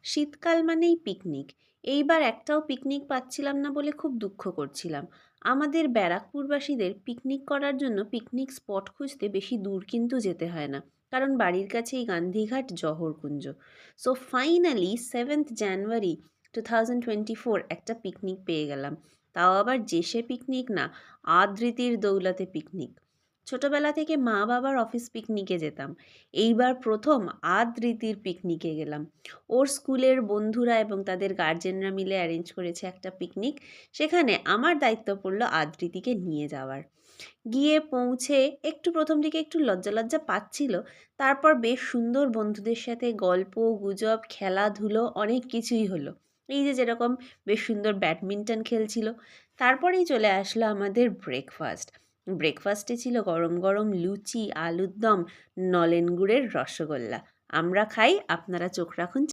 শীতকাল মানেই পিকনিক। এইবার একটাও পিকনিক পাচ্ছিলাম না বলে খুব দুঃখ করছিলাম। আমাদের ব্যারাকপুরবাসীদের পিকনিক করার জন্য পিকনিক স্পট খুঁজতে বেশি দূর কিন্তু যেতে হয় না। কারণ বাড়ির কাছেই গান্ধীঘাট, জওহরকুঞ্জ। সো ফাইনালি 7th জানুয়ারি 2024 একটা পিকনিক পেয়ে গেলাম। তাও আবার যেসে পিকনিক না, আদ্রিতির দৌলতে পিকনিক। ছোটবেলা থেকে মা বাবার অফিস পিকনিকে যেতাম। এইবার প্রথম আদ্রিতির পিকনিকে গেলাম। ওর স্কুলের বন্ধুরা এবং তাদের গার্জেনরা মিলে অ্যারেঞ্জ করেছে একটা পিকনিক। সেখানে আমার দায়িত্ব পড়ল আদ্রিতিকে নিয়ে যাওয়ার। গিয়ে পৌঁছে একটু প্রথম দিকে একটু লজ্জা লজ্জা পাচ্ছিল। তারপর বেশ সুন্দর বন্ধুদের সাথে গল্প গুজব খেলাধুলো অনেক কিছুই হলো। এই যে যেরকম বেশ সুন্দর ব্যাডমিন্টন খেলছিল। তারপরেই চলে আসলো আমাদের ব্রেকফাস্ট। ব্রেকফাস্টে ছিল গরম গরম লুচি, আলুর দম, নলেন গুড়ের রসগোল্লা। আমরা খাই, আপনারা চোখ রাখুন।